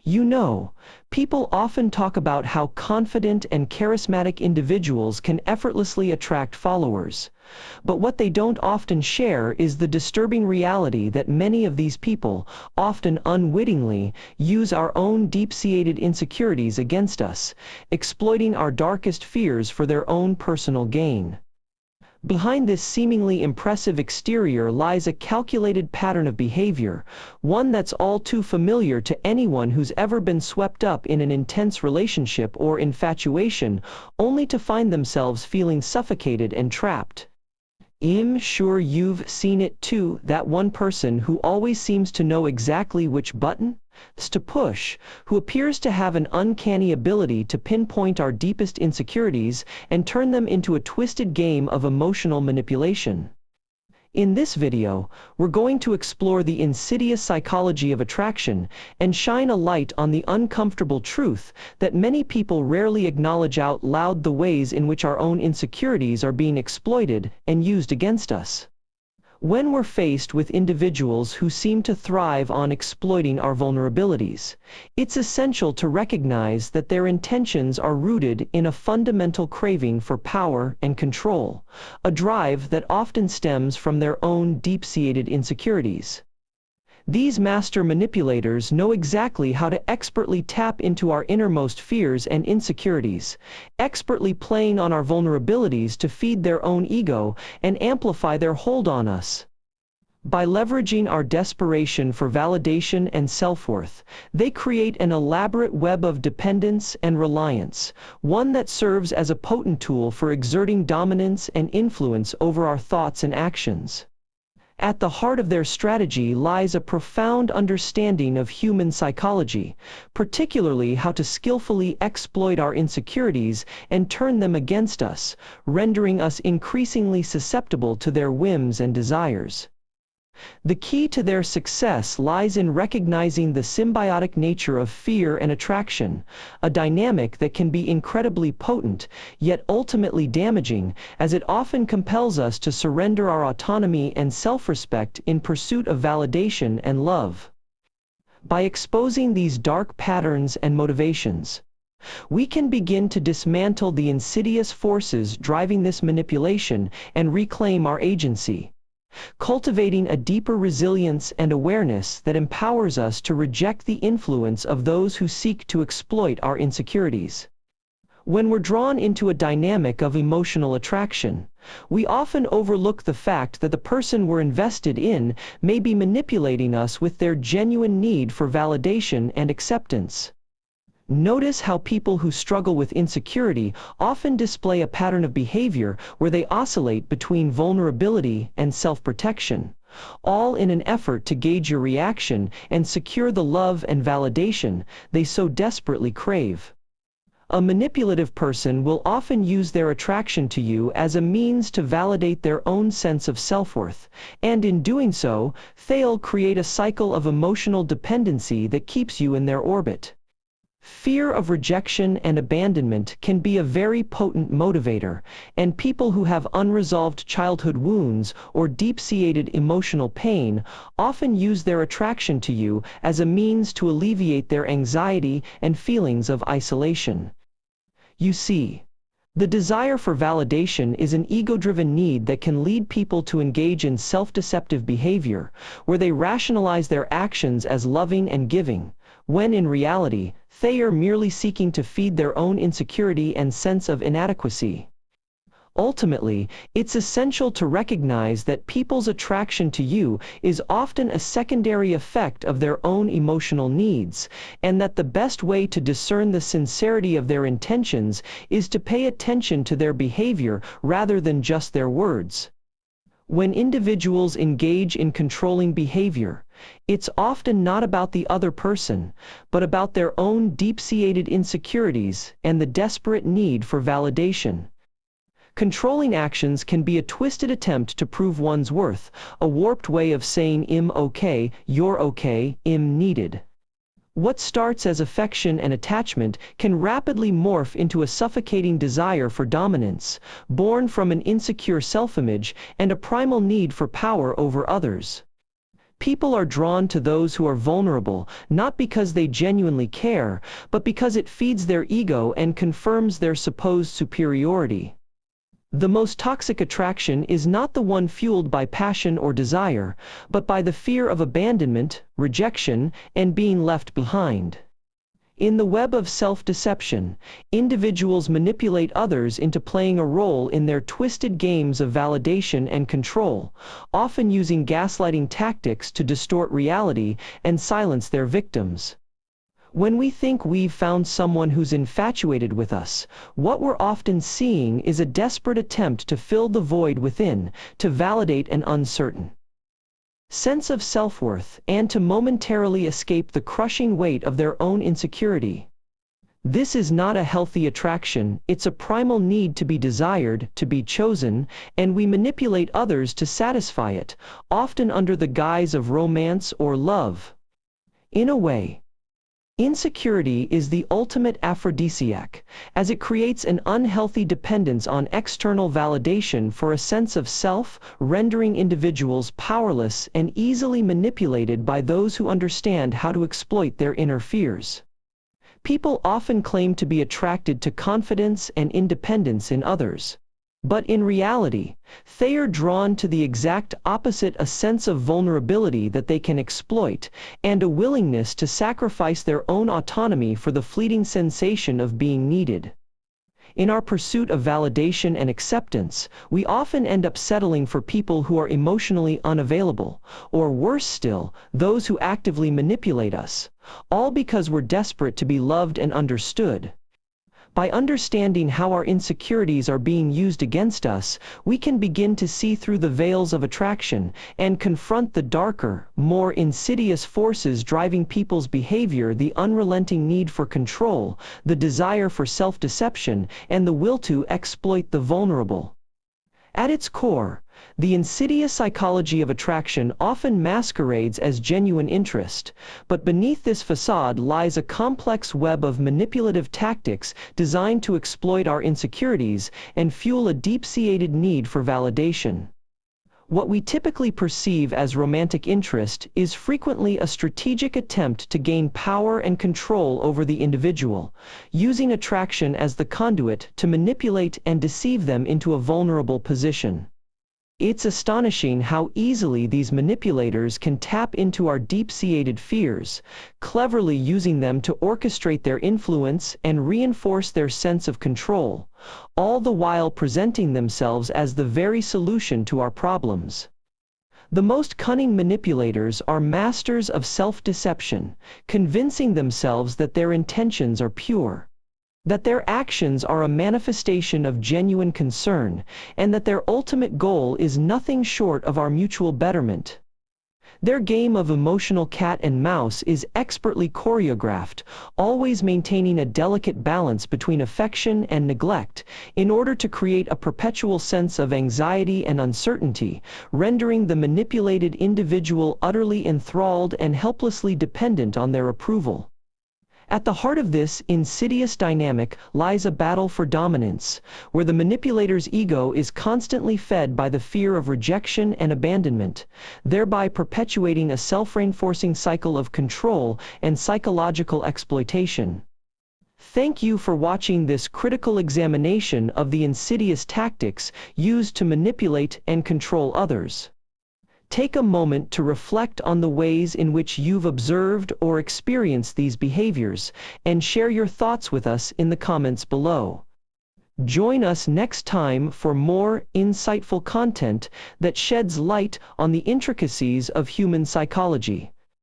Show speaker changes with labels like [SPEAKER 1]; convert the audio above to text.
[SPEAKER 1] You know, people often talk about how confident and charismatic individuals can effortlessly attract followers. But what they don't often share is the disturbing reality that many of these people, often unwittingly, use our own deep-seated insecurities against us, exploiting our darkest fears for their own personal gain. Behind this seemingly impressive exterior lies a calculated pattern of behavior, one that's all too familiar to anyone who's ever been swept up in an intense relationship or infatuation, only to find themselves feeling suffocated and trapped. I'm sure you've seen it too, that one person who always seems to know exactly which button to push, who appears to have an uncanny ability to pinpoint our deepest insecurities and turn them into a twisted game of emotional manipulation. In this video, we're going to explore the insidious psychology of attraction and shine a light on the uncomfortable truth that many people rarely acknowledge out loud: the ways in which our own insecurities are being exploited and used against us. When we're faced with individuals who seem to thrive on exploiting our vulnerabilities, it's essential to recognize that their intentions are rooted in a fundamental craving for power and control, a drive that often stems from their own deep-seated insecurities. These master manipulators know exactly how to expertly tap into our innermost fears and insecurities, expertly playing on our vulnerabilities to feed their own ego and amplify their hold on us. By leveraging our desperation for validation and self-worth, they create an elaborate web of dependence and reliance, one that serves as a potent tool for exerting dominance and influence over our thoughts and actions. At the heart of their strategy lies a profound understanding of human psychology, particularly how to skillfully exploit our insecurities and turn them against us, rendering us increasingly susceptible to their whims and desires. The key to their success lies in recognizing the symbiotic nature of fear and attraction, a dynamic that can be incredibly potent, yet ultimately damaging, as it often compels us to surrender our autonomy and self-respect in pursuit of validation and love. By exposing these dark patterns and motivations, we can begin to dismantle the insidious forces driving this manipulation and reclaim our agency, cultivating a deeper resilience and awareness that empowers us to reject the influence of those who seek to exploit our insecurities. When we're drawn into a dynamic of emotional attraction, we often overlook the fact that the person we're invested in may be manipulating us with their genuine need for validation and acceptance. Notice how people who struggle with insecurity often display a pattern of behavior where they oscillate between vulnerability and self-protection, all in an effort to gauge your reaction and secure the love and validation they so desperately crave. A manipulative person will often use their attraction to you as a means to validate their own sense of self-worth, and in doing so, they'll create a cycle of emotional dependency that keeps you in their orbit. Fear of rejection and abandonment can be a very potent motivator, and people who have unresolved childhood wounds or deep-seated emotional pain often use their attraction to you as a means to alleviate their anxiety and feelings of isolation. You see, the desire for validation is an ego-driven need that can lead people to engage in self-deceptive behavior, where they rationalize their actions as loving and giving, when in reality, they are merely seeking to feed their own insecurity and sense of inadequacy. Ultimately, it's essential to recognize that people's attraction to you is often a secondary effect of their own emotional needs, and that the best way to discern the sincerity of their intentions is to pay attention to their behavior rather than just their words. When individuals engage in controlling behavior, it's often not about the other person, but about their own deep-seated insecurities and the desperate need for validation. Controlling actions can be a twisted attempt to prove one's worth, a warped way of saying "I'm okay, you're okay, I'm needed." What starts as affection and attachment can rapidly morph into a suffocating desire for dominance, born from an insecure self-image and a primal need for power over others. People are drawn to those who are vulnerable, not because they genuinely care, but because it feeds their ego and confirms their supposed superiority. The most toxic attraction is not the one fueled by passion or desire, but by the fear of abandonment, rejection, and being left behind. In the web of self-deception, individuals manipulate others into playing a role in their twisted games of validation and control, often using gaslighting tactics to distort reality and silence their victims. When we think we've found someone who's infatuated with us, what we're often seeing is a desperate attempt to fill the void within, to validate an uncertain sense of self-worth, and to momentarily escape the crushing weight of their own insecurity. This is not a healthy attraction, it's a primal need to be desired, to be chosen, and we manipulate others to satisfy it, often under the guise of romance or love. In a way, insecurity is the ultimate aphrodisiac, as it creates an unhealthy dependence on external validation for a sense of self, rendering individuals powerless and easily manipulated by those who understand how to exploit their inner fears. People often claim to be attracted to confidence and independence in others. But in reality, they are drawn to the exact opposite: a sense of vulnerability that they can exploit, and a willingness to sacrifice their own autonomy for the fleeting sensation of being needed. In our pursuit of validation and acceptance, we often end up settling for people who are emotionally unavailable, or worse still, those who actively manipulate us, all because we're desperate to be loved and understood. By understanding how our insecurities are being used against us, we can begin to see through the veils of attraction and confront the darker, more insidious forces driving people's behavior: the unrelenting need for control, the desire for self-deception, and the will to exploit the vulnerable. At its core, the insidious psychology of attraction often masquerades as genuine interest, but beneath this facade lies a complex web of manipulative tactics designed to exploit our insecurities and fuel a deep-seated need for validation. What we typically perceive as romantic interest is frequently a strategic attempt to gain power and control over the individual, using attraction as the conduit to manipulate and deceive them into a vulnerable position. It's astonishing how easily these manipulators can tap into our deep-seated fears, cleverly using them to orchestrate their influence and reinforce their sense of control, all the while presenting themselves as the very solution to our problems. The most cunning manipulators are masters of self-deception, convincing themselves that their intentions are pure, that their actions are a manifestation of genuine concern, and that their ultimate goal is nothing short of our mutual betterment. Their game of emotional cat and mouse is expertly choreographed, always maintaining a delicate balance between affection and neglect, in order to create a perpetual sense of anxiety and uncertainty, rendering the manipulated individual utterly enthralled and helplessly dependent on their approval. At the heart of this insidious dynamic lies a battle for dominance, where the manipulator's ego is constantly fed by the fear of rejection and abandonment, thereby perpetuating a self-reinforcing cycle of control and psychological exploitation. Thank you for watching this critical examination of the insidious tactics used to manipulate and control others. Take a moment to reflect on the ways in which you've observed or experienced these behaviors, and share your thoughts with us in the comments below. Join us next time for more insightful content that sheds light on the intricacies of human psychology.